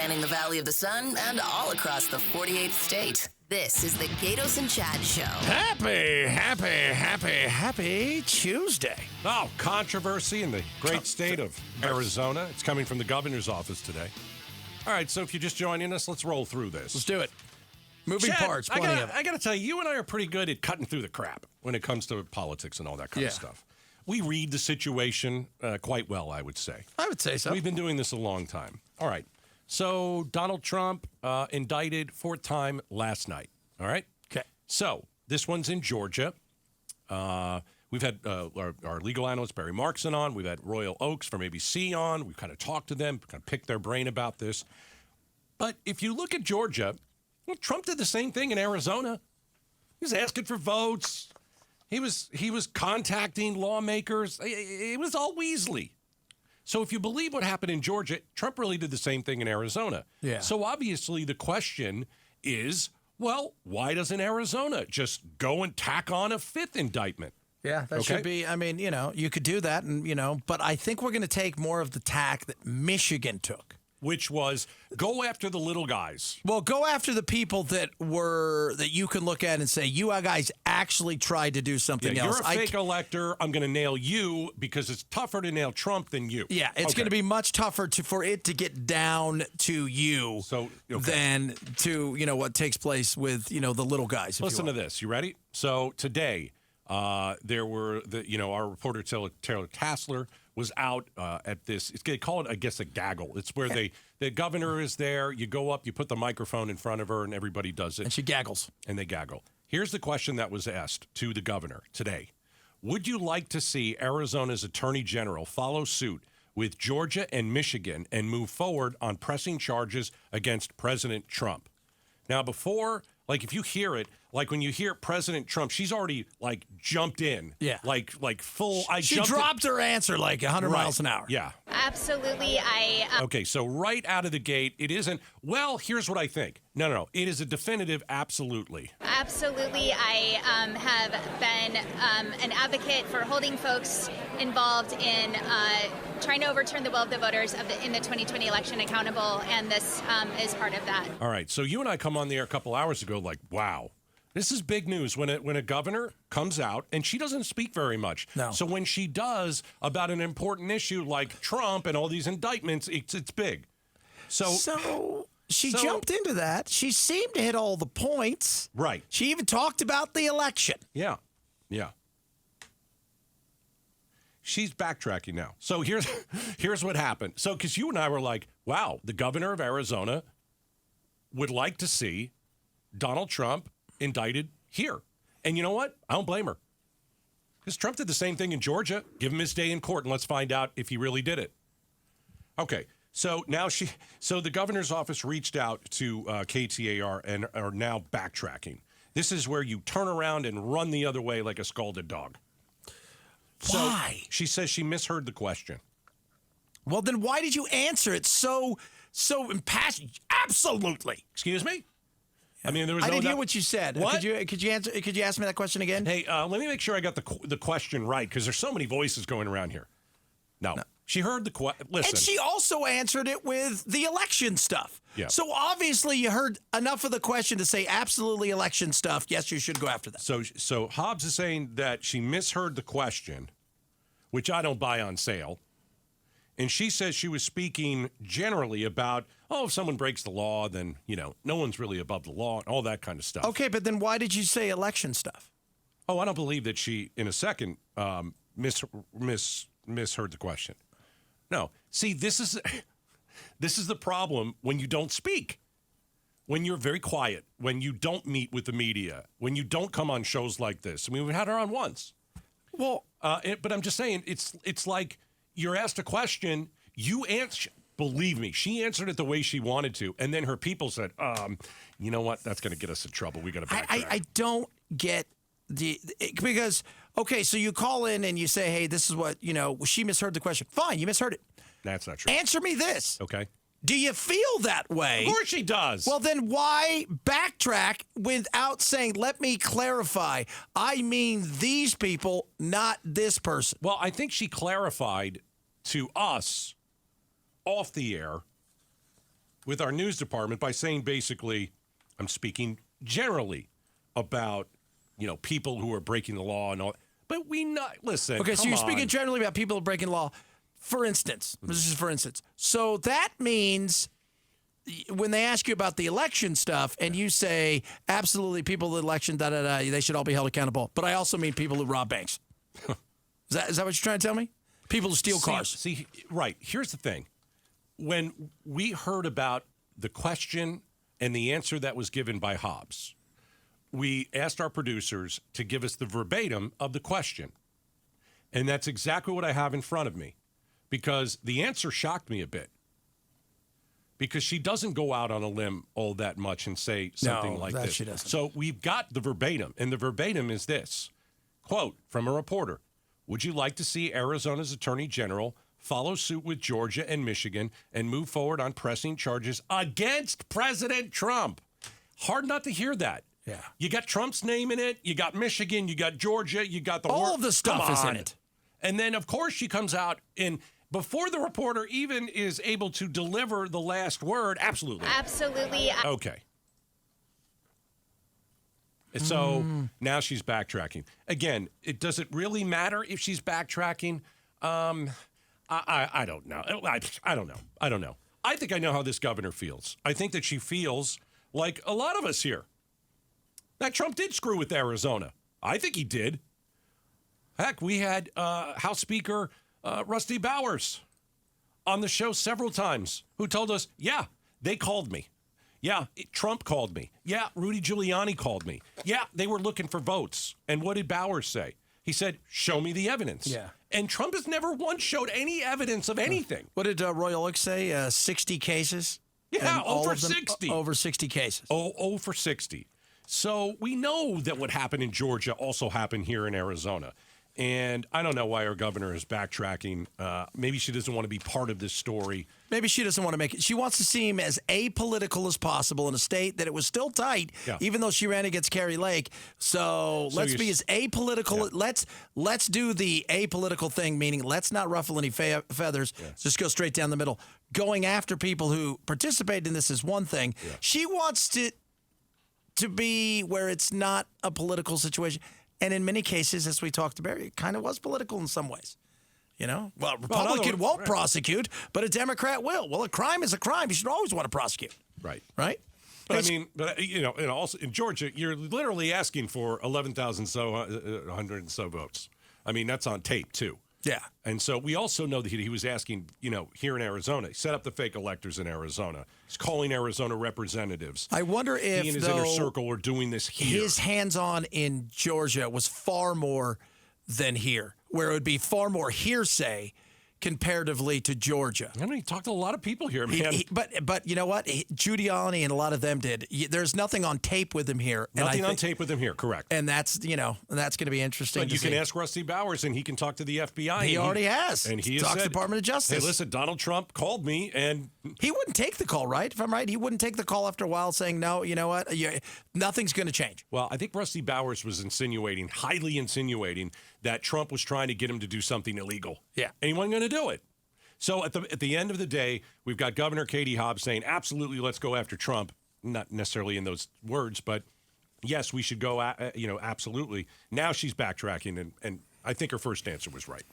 spanning the Valley of the Sun and all across the 48th state. This is the Gaydos and Chad Show. Happy Tuesday. Oh, controversy in the great state of Arizona. It's coming from the governor's office today. All right, so if you're just joining us, let's roll through this. Let's do it. Moving Chad, parts, plenty of it. I got to tell you, you and I are pretty good at cutting through the crap when it comes to politics and all that kind of stuff. We read the situation quite well, I would say. I would say so. We've been doing this a long time. All right. So Donald Trump indicted fourth time last night. All right. Okay. So this one's in Georgia. We've had our legal analyst Barry Markson on. We've had Royal Oaks from ABC on. We've kind of talked to them, kind of picked their brain about this. But if you look at Georgia, well, Trump did the same thing in Arizona. He was asking for votes. He was contacting lawmakers. It was all Weasley. So if you believe what happened in Georgia, Trump really did the same thing in Arizona. Yeah. So obviously the question is, well, why doesn't Arizona just go and tack on a fifth indictment? Yeah, that should be, I mean, you could do that, and but I think we're going to take more of the tack that Michigan took. Which was go after the little guys. Well, go after the people that you can look at and say, you guys actually tried to do something else. You're a fake elector. I'm going to nail you because it's tougher to nail Trump than you. Yeah, it's going to be much tougher for it to get down to you than to, what takes place with, the little guys. Listen to this. You ready? So today, there were, our reporter Taylor Tassler was out at this. They call it, I guess, a gaggle. It's where the governor is there. You go up, you put the microphone in front of her, and everybody does it. And she gaggles. And they gaggle. Here's the question that was asked to the governor today. Would you like to see Arizona's attorney general follow suit with Georgia and Michigan and move forward on pressing charges against President Trump? Now, before, if you hear it, when you hear President Trump, she's already, jumped in. Yeah. Like full. She dropped her answer 100 miles an hour. Yeah. Absolutely. Okay, so right out of the gate, it isn't, well, here's what I think. No. It is a definitive absolutely. Absolutely. I have been an advocate for holding folks involved in trying to overturn the will of the voters in the 2020 election accountable, and this is part of that. All right, so you and I come on the air a couple hours ago wow. This is big news when a governor comes out, and she doesn't speak very much. No. So when she does about an important issue like Trump and all these indictments, it's big. So she jumped into that. She seemed to hit all the points. Right. She even talked about the election. Yeah. She's backtracking now. So here's what happened. So because you and I were like, wow, the governor of Arizona would like to see Donald Trump indicted here. And you know what? I don't blame her. Because Trump did the same thing in Georgia. Give him his day in court and let's find out if he really did it. Okay. So now the governor's office reached out to KTAR and are now backtracking. This is where you turn around and run the other way like a scalded dog. Why? So she says she misheard the question. Well, then why did you answer it so impassioned? Absolutely. Excuse me? I mean, there was I didn't hear what you said. What? Could you answer? Could you ask me that question again? Hey, let me make sure I got the question right because there's so many voices going around here. No. She heard the question. Listen. And she also answered it with the election stuff. Yeah. So obviously you heard enough of the question to say absolutely election stuff. Yes, you should go after that. So Hobbs is saying that she misheard the question, which I don't buy on sale. And she says she was speaking generally about, if someone breaks the law, then, no one's really above the law and all that kind of stuff. Okay, but then why did you say election stuff? Oh, I don't believe that she, in a second, misheard the question. No. See, this is the problem when you don't speak. When you're very quiet, when you don't meet with the media, when you don't come on shows like this. I mean, we've had her on once. Well, but I'm just saying, it's like you're asked a question, you answer. Believe me, she answered it the way she wanted to, and then her people said, "You know what? That's going to get us in trouble. We got to back I don't get because okay, so you call in and you say, "Hey, this is what she misheard the question." Fine, you misheard it. That's not true. Answer me this. Okay. Do you feel that way? Of course she does. Well, then why backtrack without saying, let me clarify, I mean these people, not this person? Well, I think she clarified to us off the air with our news department by saying basically, I'm speaking generally about, people who are breaking the law and all. But listen. Okay, so you're speaking generally about people breaking law. For instance, this is for instance. So that means when they ask you about the election stuff and you say, absolutely, people in the election, they should all be held accountable. But I also mean people who rob banks. Is that what you're trying to tell me? People who steal cars. Right. Here's the thing. When we heard about the question and the answer that was given by Hobbs, we asked our producers to give us the verbatim of the question. And that's exactly what I have in front of me. Because the answer shocked me a bit. Because she doesn't go out on a limb all that much and say something like this. She doesn't. So we've got the verbatim, and the verbatim is this. Quote from a reporter, would you like to see Arizona's Attorney General follow suit with Georgia and Michigan and move forward on pressing charges against President Trump? Hard not to hear that. Yeah. You got Trump's name in it. You got Michigan. You got Georgia. You got all of the stuff is in it. And then, of course, she comes out and before the reporter even is able to deliver the last word, absolutely. Absolutely. Okay. So now she's backtracking. Again, does it really matter if she's backtracking? I don't know. I don't know. I think I know how this governor feels. I think that she feels like a lot of us here. That Trump did screw with Arizona. I think he did. Heck, we had House Speaker Rusty Bowers on the show several times who told us, yeah, they called me. Yeah, Trump called me. Yeah, Rudy Giuliani called me. Yeah, they were looking for votes. And what did Bowers say? He said, show me the evidence. Yeah. And Trump has never once showed any evidence of anything. What did Roy Ulrich say? 60 cases? Yeah, over 60. Over 60 cases. Oh, for 60. So we know that what happened in Georgia also happened here in Arizona. And I don't know why our governor is backtracking. Maybe she doesn't want to be part of this story. Maybe she doesn't want to make it. She wants to seem as apolitical as possible in a state that it was still tight, even though she ran against Kari Lake. So let's be as apolitical. Yeah. Let's do the apolitical thing, meaning let's not ruffle any feathers. Yeah. Just go straight down the middle. Going after people who participated in this is one thing. Yeah. She wants to be where it's not a political situation. And in many cases, as we talked about, it kind of was political in some ways. Well, a Republican won't prosecute, but a Democrat will. Well, a crime is a crime. You should always want to prosecute. Right. Right? But and also in Georgia, you're literally asking for 100 and so votes. I mean, that's on tape, too. Yeah. And so we also know that he was asking, here in Arizona, he set up the fake electors in Arizona. He's calling Arizona representatives. I wonder if, he and his inner circle are doing this here. His hands-on in Georgia was far more than here, where it would be far more hearsay comparatively to Georgia. I mean, he talked to a lot of people here, man. But you know what? Giuliani and a lot of them did. There's nothing on tape with him here. Nothing on tape with him here, correct. And that's going to be interesting. But you can ask Rusty Bowers, and he can talk to the FBI. He already has. And he talks to the Department of Justice. Hey, listen, Donald Trump called me, and he wouldn't take the call, right? If I'm right, he wouldn't take the call after a while, saying, "No, you know what? Nothing's going to change." Well, I think Rusty Bowers was highly insinuating, that Trump was trying to get him to do something illegal. Yeah, and he wasn't going to do it. So at the end of the day, we've got Governor Katie Hobbs saying, absolutely, let's go after Trump. Not necessarily in those words, but yes, we should go, absolutely. Now she's backtracking, and I think her first answer was right.